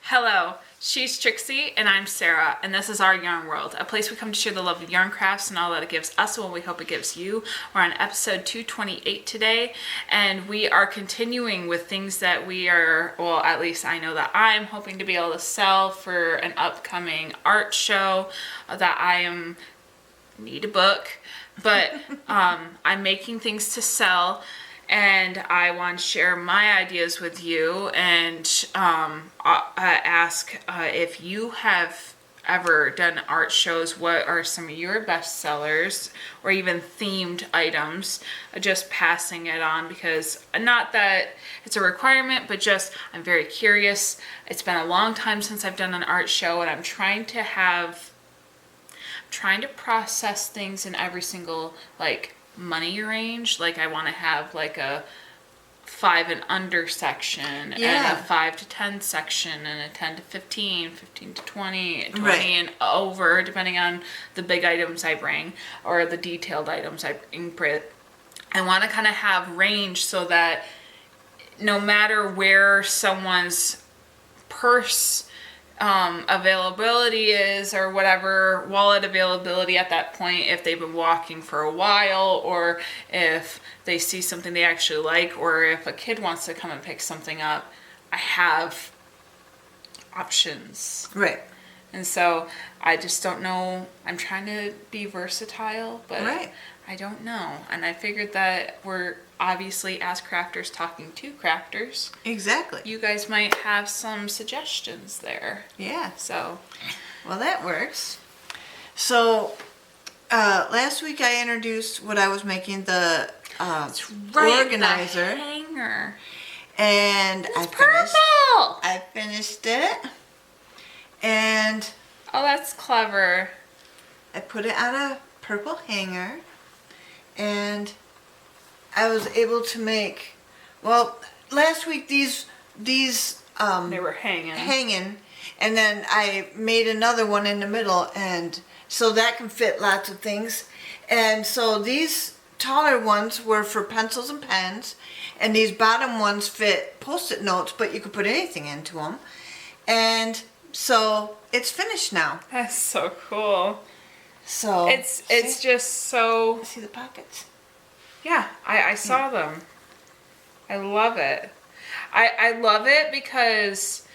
Hello, she's Trixie and I'm Sarah, and this is Our Yarn World, a place we come to share the love of yarn crafts and all that it gives us and what we hope it gives you. We're on episode 228 today, and we are continuing with things that we are, well, at least I know that I'm hoping to be able to sell for an upcoming art show that I need a book, but I'm making things to sell. And I want to share my ideas with you and ask if you have ever done art shows, what are some of your best sellers or even themed items, just passing it on, because not that it's a requirement, but just I'm very curious. It's been a long time since I've done an art show, and I'm trying to process things in every single money range. Like I want to have like a 5 and under section and a 5 to 10 section and a 10 to 15, 15 to 20, 20 and over, depending on the big items I bring or the detailed items I bring. I want to kind of have range so that no matter where someone's purse availability is, or whatever wallet availability at that point, if they've been walking for a while, or if they see something they actually like, or if a kid wants to come and pick something up, I have options. Right. And so I just don't know. I'm trying to be versatile, but I don't know. And I figured that we're obviously, as crafters talking to crafters, exactly, you guys might have some suggestions there. Yeah. So, well, that works. So, last week I introduced what I was making, the organizer. The hanger. And it's purple! I finished it. And oh, that's clever. I put it on a purple hanger, and I was able to make, well, last week these they were hanging, and then I made another one in the middle, and so that can fit lots of things. And so these taller ones were for pencils and pens, and these bottom ones fit Post-it notes, but you could put anything into them. And so it's finished now. That's so cool. So it's just so. See the pockets? Yeah, I saw them. I love it. I love it because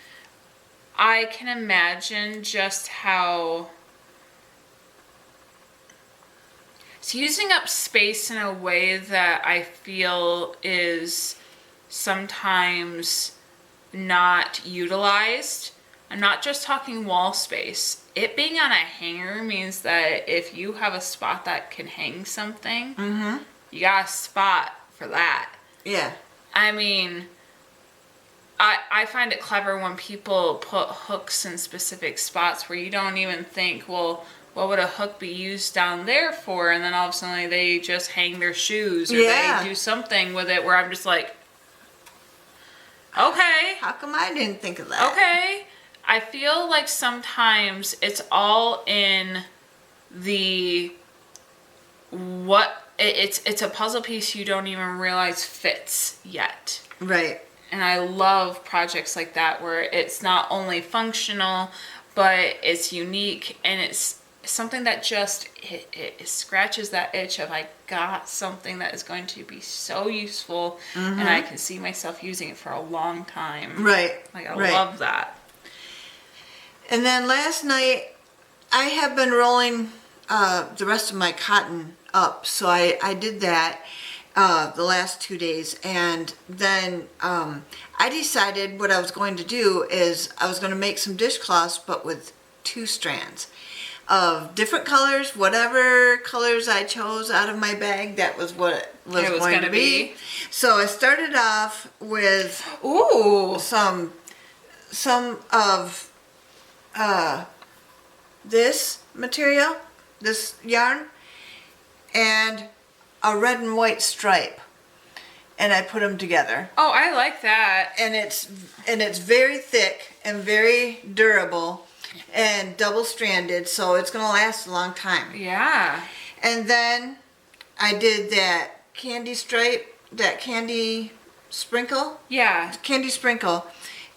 I can imagine just how it's using up space in a way that I feel is sometimes not utilized. I'm not just talking wall space. It being on a hanger means that if you have a spot that can hang something, you got a spot for that. Yeah. I mean, I find it clever when people put hooks in specific spots where you don't even think, well, what would a hook be used down there for? And then all of a sudden they just hang their shoes, or they do something with it where I'm just like, okay. How come I didn't think of that? Okay. I feel like sometimes it's all in the it's a puzzle piece you don't even realize fits yet. Right. And I love projects like that where it's not only functional, but it's unique, and it's something that just it scratches that itch of I got something that is going to be so useful, and I can see myself using it for a long time. Right. Like I love that. And then last night I have been rolling the rest of my cotton up, so I did that the last 2 days, and then I decided what I was going to do is I was going to make some dishcloths, but with 2 strands of different colors, whatever colors I chose out of my bag, that was what it was going to be. So I started off with some of this material, this yarn, and a red and white stripe, and I put them together. Oh, I like that. And it's very thick and very durable and double-stranded, so it's going to last a long time. Yeah. And then I did that candy stripe, that candy sprinkle. Yeah. Candy sprinkle,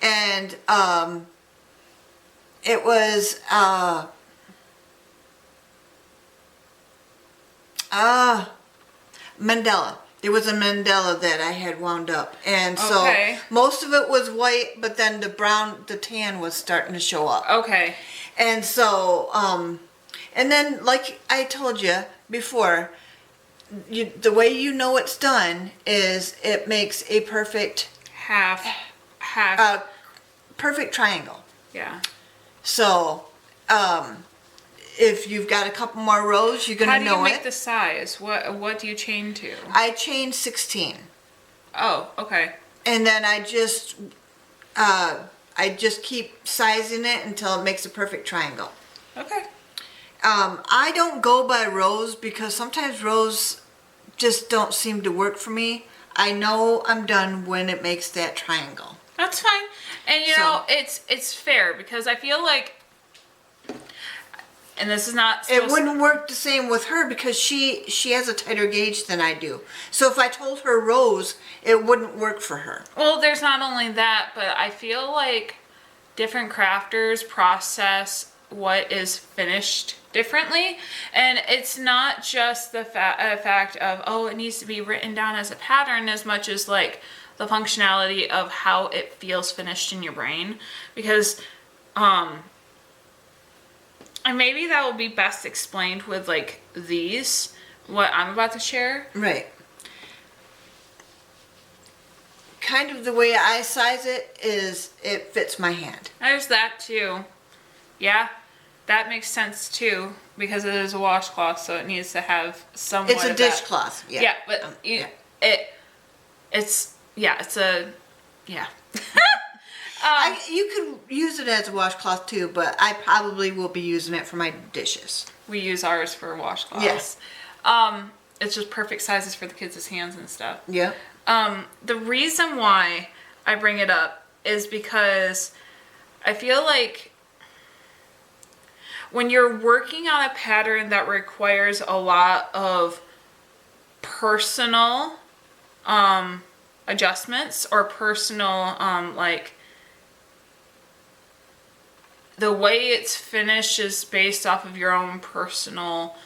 and it was mandala. There was a mandala that I had wound up, and so most of it was white, but then the tan was starting to show up. Okay. And so, and then like I told you before, the way you know it's done is it makes a perfect half, perfect triangle. Yeah. So, if you've got a couple more rows, you're gonna know it. How do you make the size? What do you chain to? I chain 16. Oh, okay. And then I just keep sizing it until it makes a perfect triangle. Okay. I don't go by rows because sometimes rows just don't seem to work for me. I know I'm done when it makes that triangle. That's fine. And you know, it's fair because I feel like, and this is not it wouldn't work the same with her because she has a tighter gauge than I do. So if I told her rows, it wouldn't work for her. Well, there's not only that, but I feel like different crafters process what is finished differently, and it's not just the fact of, oh, it needs to be written down as a pattern as much as like the functionality of how it feels finished in your brain, because and maybe that will be best explained with like these, what I'm about to share. Right. Kind of the way I size it is it fits my hand. There's that too. Yeah, that makes sense too because it is a washcloth, so it needs to have somewhat. It's a dishcloth. Yeah. Yeah, but it's a yeah. You could use it as a washcloth too, but I probably will be using it for my dishes. We use ours for washcloths. Yes. It's just perfect sizes for the kids' hands and stuff. Yeah. The reason why I bring it up is because I feel like when you're working on a pattern that requires a lot of personal adjustments or personal like the way it's finished is based off of your own personal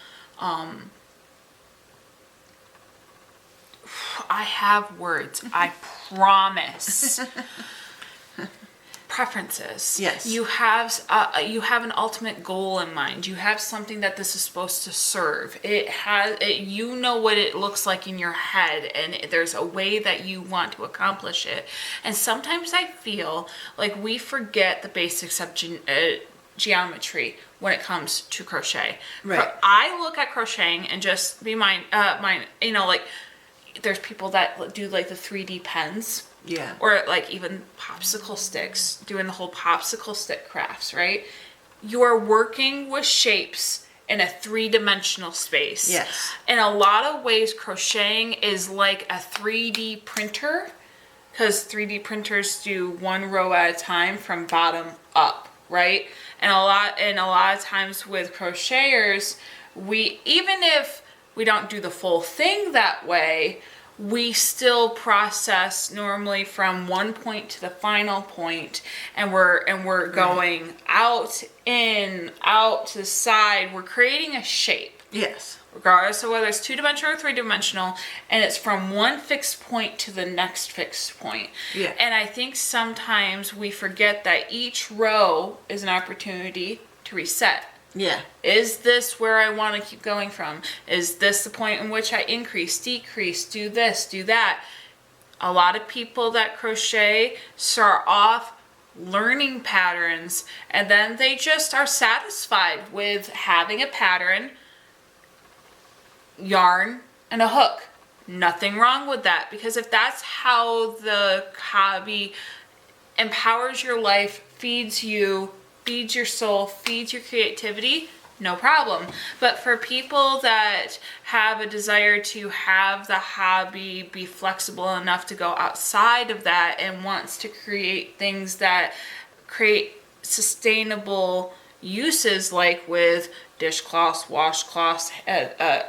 I have words, I promise. Preferences. Yes. You have an ultimate goal in mind. You have something that this is supposed to serve. You know what it looks like in your head, and there's a way that you want to accomplish it. And sometimes I feel like we forget the basics of geometry when it comes to crochet. Right. I look at crocheting and just be mine. You know, like there's people that do like the 3D pens. Yeah. Or like even popsicle sticks, doing the whole popsicle stick crafts, right? You're working with shapes in a 3-dimensional space. Yes. In a lot of ways, crocheting is like a 3D printer, because 3D printers do one row at a time from bottom up, right? And a lot of times with crocheters, even if we don't do the full thing that way, we still process normally from one point to the final point, and we're going out, in, out to the side. We're creating a shape. Yes. Regardless of whether it's 2-dimensional or 3-dimensional, and it's from one fixed point to the next fixed point. Yeah. And I think sometimes we forget that each row is an opportunity to reset. Yeah. Is this where I want to keep going from? Is this the point in which I increase, decrease, do this, do that? A lot of people that crochet start off learning patterns, and then they just are satisfied with having a pattern, yarn, and a hook. Nothing wrong with that, because if that's how the hobby empowers your life, feeds you, feeds your soul, feeds your creativity, no problem. But for people that have a desire to have the hobby be flexible enough to go outside of that and wants to create things that create sustainable uses, like with dishcloths, washcloths,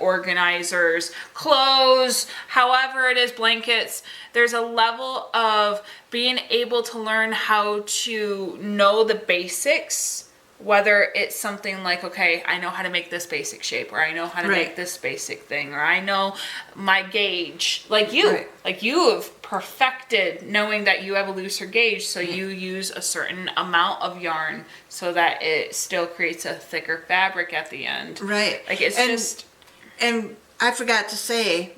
organizers, clothes, however it is, blankets, there's a level of being able to learn how to know the basics Whether it's something like, okay, I know how to make this basic shape, or I know how to Right. make this basic thing, or I know my gauge, like you. Right. Like you have perfected knowing that you have a looser gauge, so you use a certain amount of yarn so that it still creates a thicker fabric at the end. Right. Like it's just... And I forgot to say,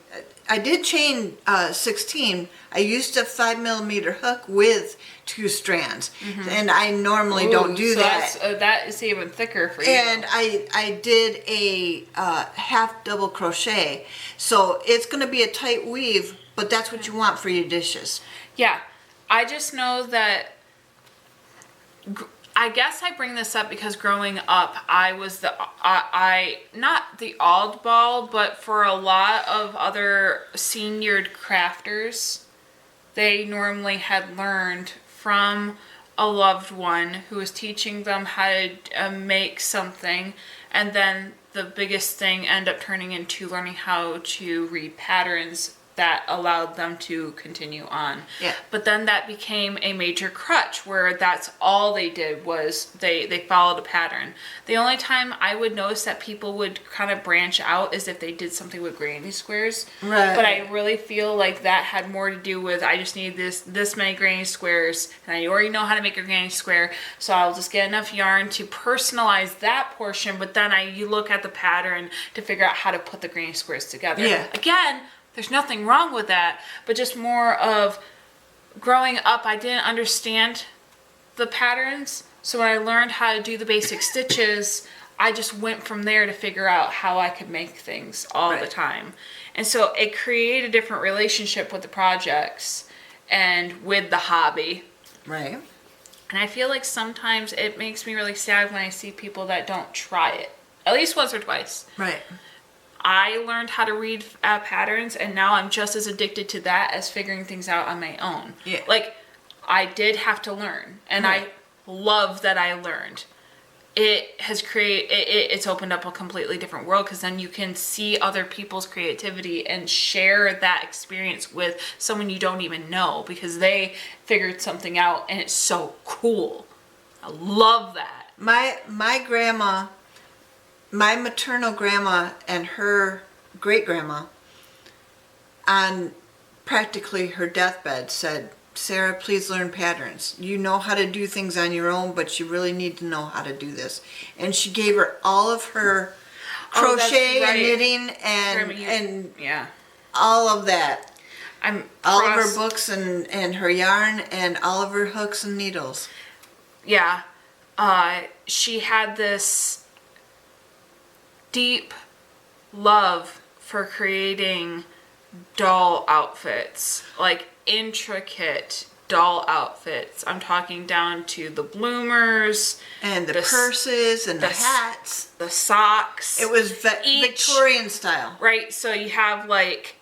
I did chain 16. I used a 5mm hook with 2 strands, and I normally don't do so that. That is even thicker for you. And I did a half double crochet, so it's going to be a tight weave, but that's what you want for your dishes. Yeah, I just know that. I guess I bring this up because growing up, I was I not the oddball, but for a lot of other seniored crafters, they normally had learned from a loved one who was teaching them how to make something, and then the biggest thing ended up turning into learning how to read patterns that allowed them to continue on. Yeah. But then that became a major crutch where that's all they did was they followed a pattern. The only time I would notice that people would kind of branch out is if they did something with granny squares. Right. But I really feel like that had more to do with I just need this many granny squares, and I already know how to make a granny square, so I'll just get enough yarn to personalize that portion, but then you look at the pattern to figure out how to put the granny squares together. Yeah. Again, there's nothing wrong with that, but just more of growing up, I didn't understand the patterns. So when I learned how to do the basic stitches, I just went from there to figure out how I could make things all the time. And so it created a different relationship with the projects and with the hobby. Right. And I feel like sometimes it makes me really sad when I see people that don't try it, at least once or twice. Right. I learned how to read patterns, and now I'm just as addicted to that as figuring things out on my own. Yeah. Like, I did have to learn, and I love that I learned. It has it's opened up a completely different world, because then you can see other people's creativity and share that experience with someone you don't even know, because they figured something out, and it's so cool. I love that. My grandma, my maternal grandma and her great-grandma, on practically her deathbed, said, Sarah, please learn patterns. You know how to do things on your own, but you really need to know how to do this. And she gave her all of her crochet and knitting and yeah, all of that. All of her books and her yarn and all of her hooks and needles. Yeah. She had this deep love for creating doll outfits, like intricate doll outfits. I'm talking down to the bloomers and the purses and the hats, the socks. It was Victorian style, right? So you have like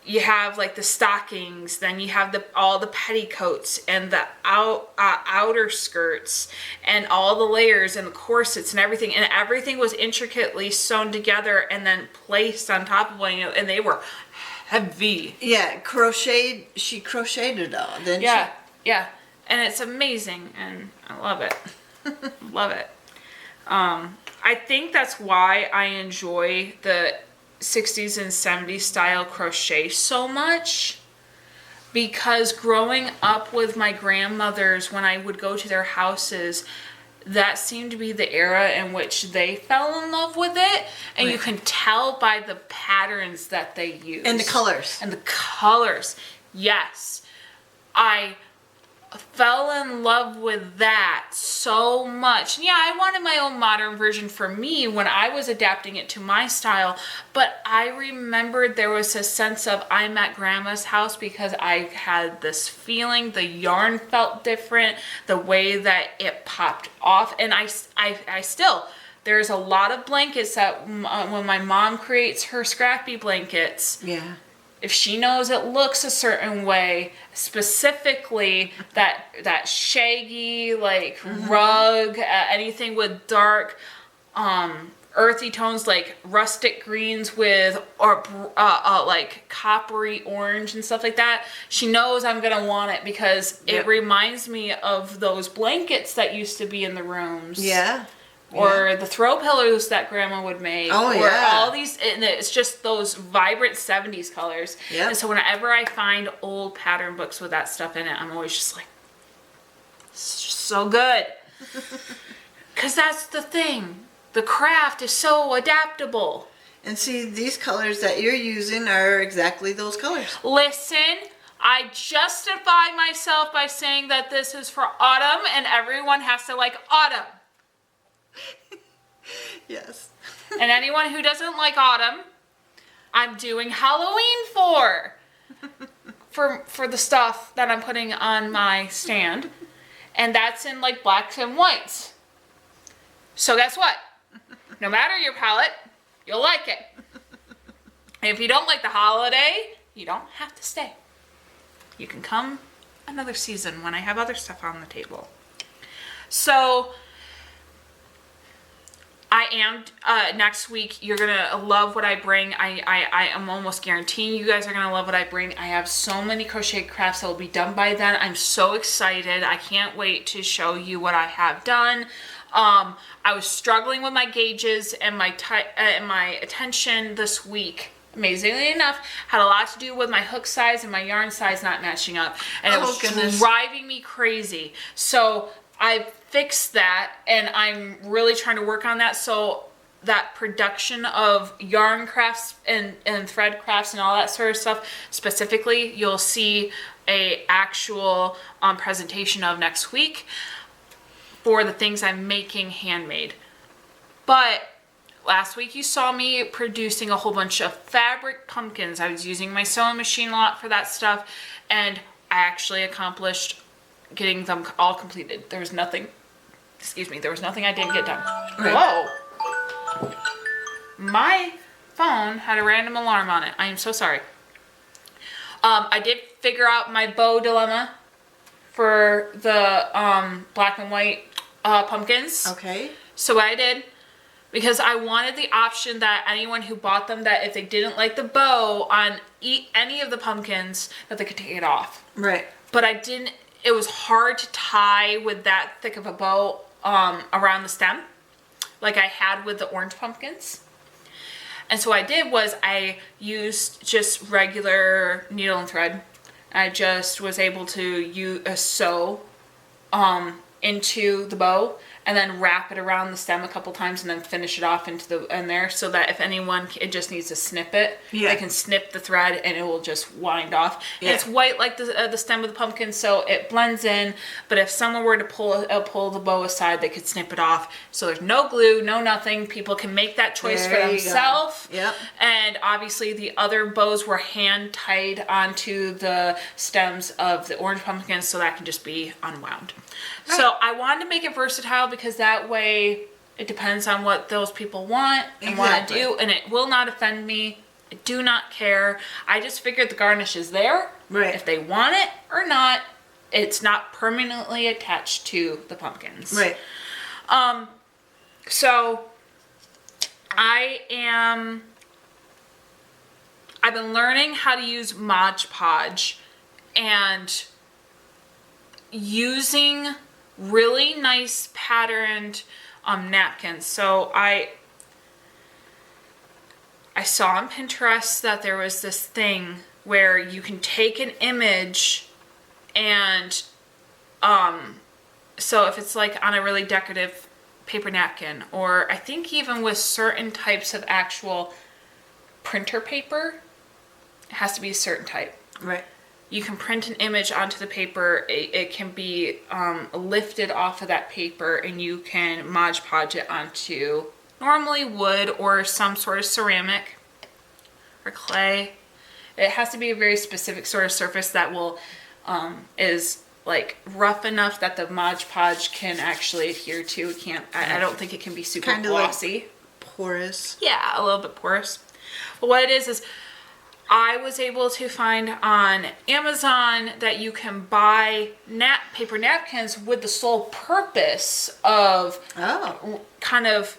the stockings, then you have all the petticoats and the outer skirts and all the layers and the corsets and everything was intricately sewn together and then placed on top of one another, and they were heavy. Yeah, she crocheted it all, didn't she? Yeah, and it's amazing, and I love it. Love it. I think that's why I enjoy the 60s and 70s style crochet so much, because growing up with my grandmothers, when I would go to their houses, that seemed to be the era in which they fell in love with it, and you can tell by the patterns that they use and the colors. Yes, I fell in love with that so much. Yeah, I wanted my own modern version for me when I was adapting it to my style, but I remembered there was a sense of I'm at grandma's house because I had this feeling, the yarn felt different, the way that it popped off, and I still, there's a lot of blankets that when my mom creates her scrappy blankets, if she knows it looks a certain way, specifically that shaggy, like, rug, anything with dark earthy tones like rustic greens with like coppery orange and stuff like that, she knows I'm gonna want it because it reminds me of those blankets that used to be in the rooms. Yeah. Or the throw pillows that Grandma would make. Oh, or yeah. all these, and it's just those vibrant 70s colors. Yeah. And so whenever I find old pattern books with that stuff in it, I'm always just like, it's just so good. Because that's the thing. The craft is so adaptable. And see, these colors that you're using are exactly those colors. Listen, I justify myself by saying that this is for autumn and everyone has to like autumn. Yes. And anyone who doesn't like autumn, I'm doing Halloween for the stuff that I'm putting on my stand. And that's in like blacks and whites. So guess what? No matter your palette, you'll like it. And if you don't like the holiday, you don't have to stay. You can come another season when I have other stuff on the table. So I am, next week, you're going to love what I bring. I am almost guaranteeing you guys are going to love what I bring. I have so many crochet crafts that will be done by then. I'm so excited. I can't wait to show you what I have done. I was struggling with my gauges and my attention this week. Amazingly enough, had a lot to do with my hook size and my yarn size not matching up. And it was driving me crazy. So I fixed that, and I'm really trying to work on that. So that production of yarn crafts and thread crafts and all that sort of stuff, specifically, you'll see a actual presentation of next week for the things I'm making handmade. But last week you saw me producing a whole bunch of fabric pumpkins. I was using my sewing machine a lot for that stuff, and I actually accomplished getting them all completed. There was nothing I didn't get done. Right. Whoa. My phone had a random alarm on it. I am so sorry. I did figure out my bow dilemma for the black and white pumpkins. Okay. So what I did, because I wanted the option that anyone who bought them, that if they didn't like the bow on any of the pumpkins, that they could take it off. Right. But I didn't, it was hard to tie with that thick of a bow around the stem, like I had with the orange pumpkins. And so what I did was I used just regular needle and thread. I just was able to sew into the bow and then wrap it around the stem a couple times and then finish it off in there, so that if anyone, it just needs to snip it, they can snip the thread and it will just wind off. And it's white like the stem of the pumpkin, so it blends in, but if someone were to pull the bow aside, they could snip it off. So there's no glue, no nothing. People can make that choice for themselves. Yep. And obviously the other bows were hand tied onto the stems of the orange pumpkins, so that can just be unwound. Right. So I wanted to make it versatile, because that way it depends on what those people want and want to do, and it will not offend me. I do not care. I just figured the garnish is there. Right. If they want it or not, it's not permanently attached to the pumpkins. Right. So I've been learning how to use Mod Podge and using really nice patterned napkins. So I saw on Pinterest that there was this thing where you can take an image and so if it's like on a really decorative paper napkin, or I think even with certain types of actual printer paper, it has to be a certain type. Right. You can print an image onto the paper. It can be lifted off of that paper, and you can Mod Podge it onto normally wood or some sort of ceramic or clay. It has to be a very specific sort of surface that will is like rough enough that the Mod Podge can actually adhere to. It can't. I don't think it can be super kind glossy. Like porous. Yeah, a little bit porous. But what it is I was able to find on Amazon that you can buy paper napkins with the sole purpose of kind of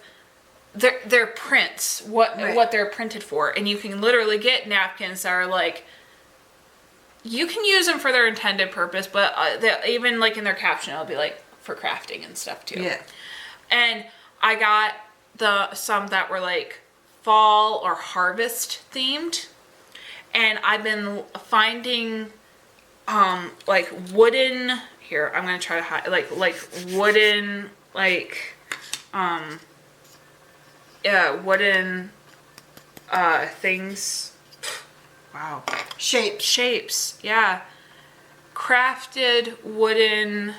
their prints, what they're printed for. And you can literally get napkins that are like, you can use them for their intended purpose, but even like in their caption, it'll be like for crafting and stuff too. Yeah. And I got some that were like fall or harvest themed. And I've been finding like wooden, here, I'm going to try to hide, like wooden, like, wooden things. Wow. Shapes, yeah. Crafted wooden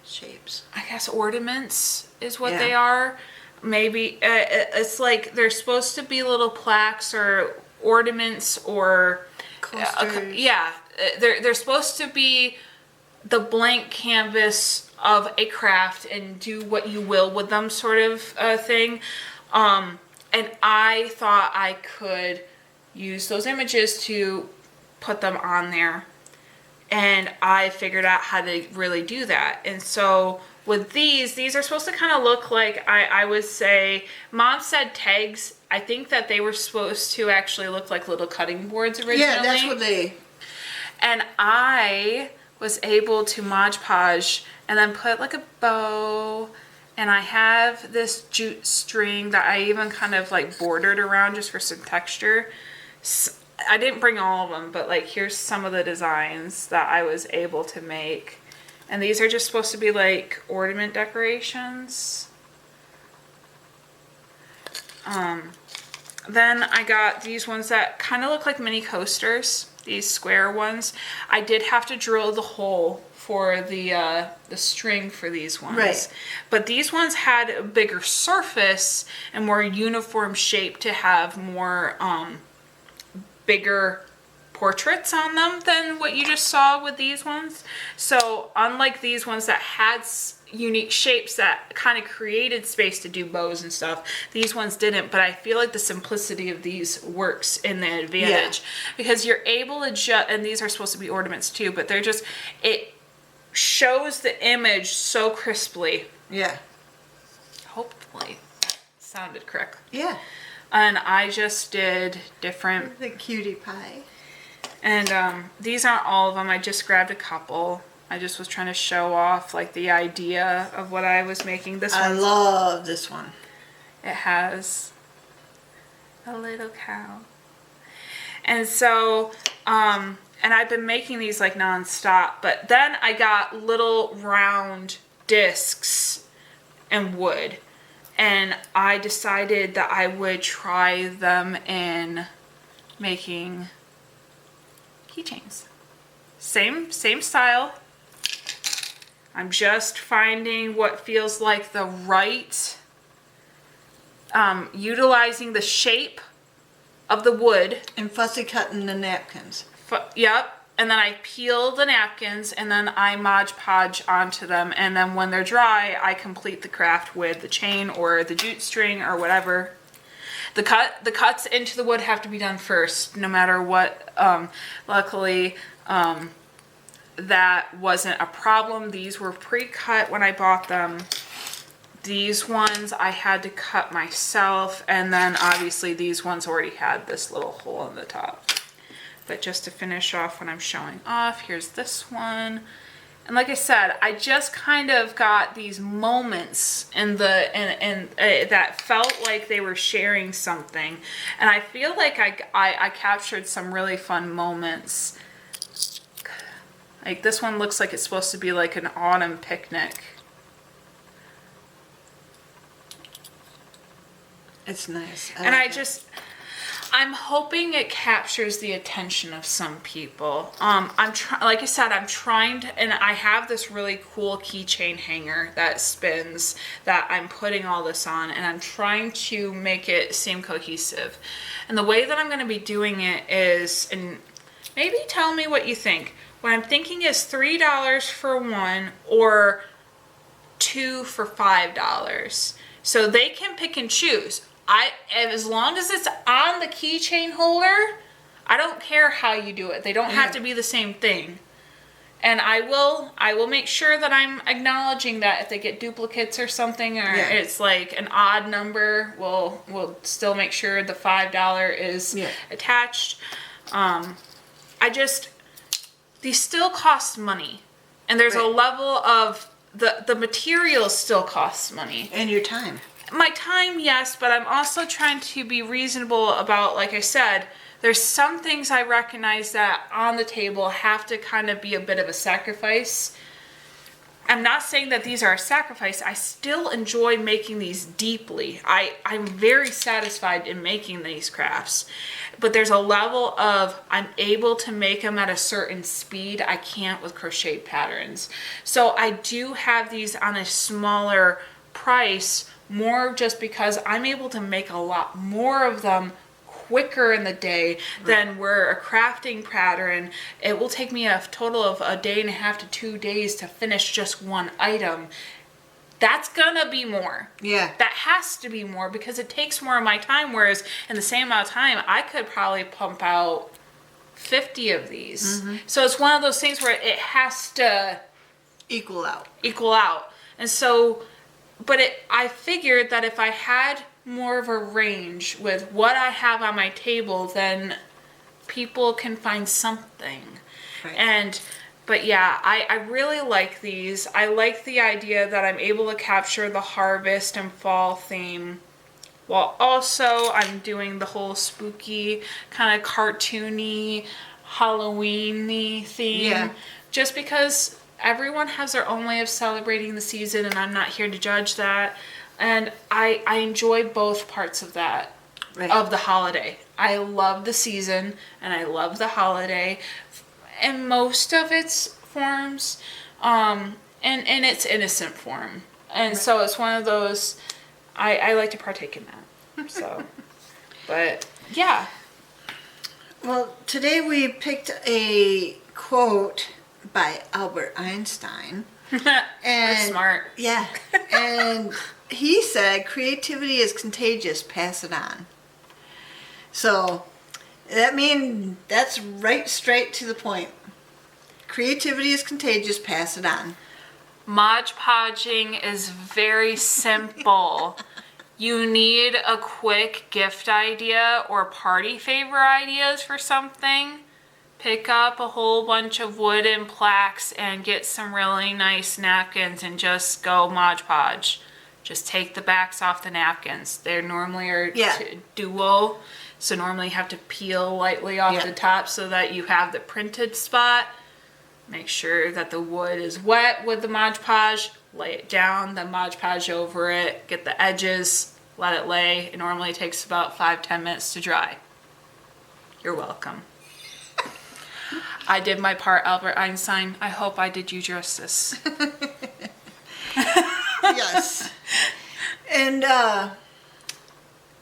Shapes. I guess ornaments is what they are. Maybe it's like they're supposed to be little plaques or ornaments or they're supposed to be the blank canvas of a craft and do what you will with them sort of thing. And I thought I could use those images to put them on there. And I figured out how to really do that. And so with these are supposed to kind of look like, I would say, Mom said tags. I think that they were supposed to actually look like little cutting boards originally. Yeah, that's what they... And I was able to Mod Podge and then put like a bow. And I have this jute string that I even kind of like bordered around just for some texture. I didn't bring all of them, but like here's some of the designs that I was able to make. And these are just supposed to be like ornament decorations. Then I got these ones that kind of look like mini coasters, these square ones. I did have to drill the hole for the string for these ones. Right. But these ones had a bigger surface and more uniform shape to have more bigger portraits on them than what you just saw with these ones. So unlike these ones that had unique shapes that kind of created space to do bows and stuff, these ones didn't. But I feel like the simplicity of these works in the advantage because you're able to just, and these are supposed to be ornaments too, but they're just, it shows the image so crisply. Yeah. Hopefully that sounded correct. Yeah. And I just did different... The cutie pie. And these aren't all of them. I just grabbed a couple. I just was trying to show off like the idea of what I was making. This one. I love this one. It has a little cow. And so, and I've been making these like nonstop. But then I got little round discs and wood. And I decided that I would try them in making keychains. Same style. I'm just finding what feels like the right, utilizing the shape of the wood. And fussy cutting the napkins. Yep. And then I peel the napkins and then I Mod Podge onto them. And then when they're dry, I complete the craft with the chain or the jute string or whatever. The cuts into the wood have to be done first, no matter what. Luckily, that wasn't a problem. These were pre-cut when I bought them. These ones I had to cut myself. And then obviously these ones already had this little hole in the top. But just to finish off when I'm showing off, here's this one. And like I said, I just kind of got these moments in that felt like they were sharing something. And I feel like I captured some really fun moments. Like this one looks like it's supposed to be like an autumn picnic. It's nice. I'm hoping it captures the attention of some people. Like I said, I'm trying to, and I have this really cool keychain hanger that spins that I'm putting all this on, and I'm trying to make it seem cohesive. And the way that I'm going to be doing it is, and maybe tell me what you think. What I'm thinking is $3 for one or 2 for $5. So they can pick and choose. As long as it's on the keychain holder, I don't care how you do it. They don't have to be the same thing. And I will make sure that I'm acknowledging that if they get duplicates or something, or it's like an odd number, we'll still make sure the $5 is attached. These still cost money, and there's a level of the materials still costs money. And your time. My time, yes, but I'm also trying to be reasonable about, like I said, there's some things I recognize that on the table have to kind of be a bit of a sacrifice. I'm not saying that these are a sacrifice. I still enjoy making these deeply. I'm very satisfied in making these crafts. But there's a level of I'm able to make them at a certain speed. I can't with crocheted patterns. So I do have these on a smaller price, more just because I'm able to make a lot more of them quicker in the day than where a crafting pattern, it will take me a total of a day and a half to 2 days to finish just one item. That's gonna be more. Yeah. That has to be more because it takes more of my time, whereas in the same amount of time, I could probably pump out 50 of these. So it's one of those things where it has to equal out. And so, but I figured that if I had more of a range with what I have on my table, then people can find something. Right. But yeah, I really like these. I like the idea that I'm able to capture the harvest and fall theme while also I'm doing the whole spooky kind of cartoony Halloween-y theme. Yeah. Just because everyone has their own way of celebrating the season, and I'm not here to judge that. And I enjoy both parts of that, of the holiday. I love the season, and I love the holiday, and most of its forms, and in its innocent form. And so it's one of those, I like to partake in that. So, but yeah. Well, today we picked a quote by Albert Einstein. And smart. Yeah. And he said, creativity is contagious, pass it on. So that means that's right straight to the point. Creativity is contagious, pass it on. Mod Podging is very simple. You need a quick gift idea or party favor ideas for something. Pick up a whole bunch of wooden plaques and get some really nice napkins and just go Mod Podge. Just take the backs off the napkins. They normally are dual, so normally you have to peel lightly off the top so that you have the printed spot. Make sure that the wood is wet with the Mod Podge. Lay it down, then Mod Podge over it. Get the edges, let it lay. It normally takes about 5-10 minutes to dry. You're welcome. I did my part, Albert Einstein. I hope I did you justice. Yes. And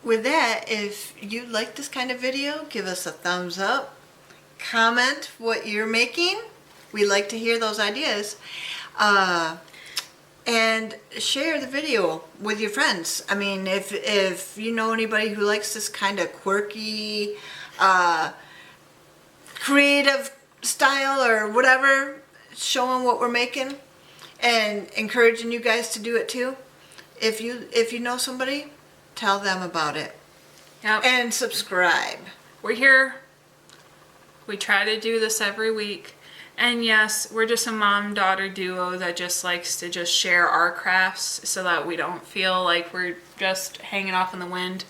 with that, if you like this kind of video, give us a thumbs up. Comment what you're making. We like to hear those ideas. And share the video with your friends. I mean, if you know anybody who likes this kind of quirky, creative style or whatever, show them what we're making and encouraging you guys to do it too. If you know somebody, tell them about it. Yep. And subscribe. We're here. We try to do this every week. And yes, we're just a mom-daughter duo that just likes to just share our crafts so that we don't feel like we're just hanging off in the wind.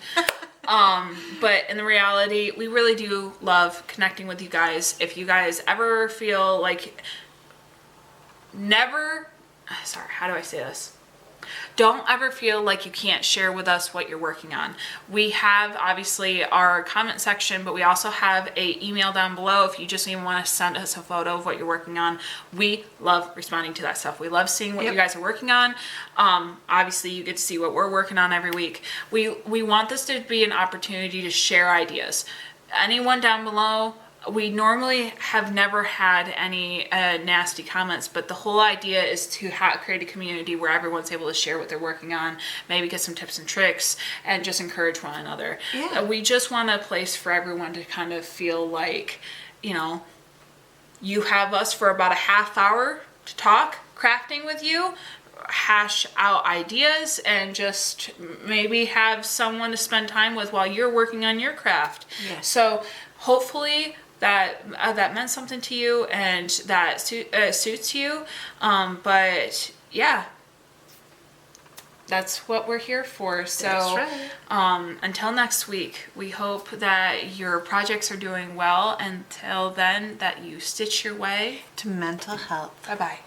But in the reality, we really do love connecting with you guys. If you guys ever feel like how do I say this? Don't ever feel like you can't share with us what you're working on. We have obviously our comment section, but we also have an email down below if you just even want to send us a photo of what you're working on. We love responding to that stuff. We love seeing what you guys are working on. Obviously you get to see what we're working on every week. We want this to be an opportunity to share ideas. Anyone down below, we normally have never had any nasty comments, but the whole idea is to create a community where everyone's able to share what they're working on, maybe get some tips and tricks, and just encourage one another. Yeah. We just want a place for everyone to kind of feel like, you have us for about a half hour to talk crafting with you, hash out ideas, and just maybe have someone to spend time with while you're working on your craft. Yes. So hopefully that meant something to you and that suits you. But yeah, that's what we're here for. So That's right. Until next week, we hope that your projects are doing well. Until then, that you stitch your way To mental health. Bye bye.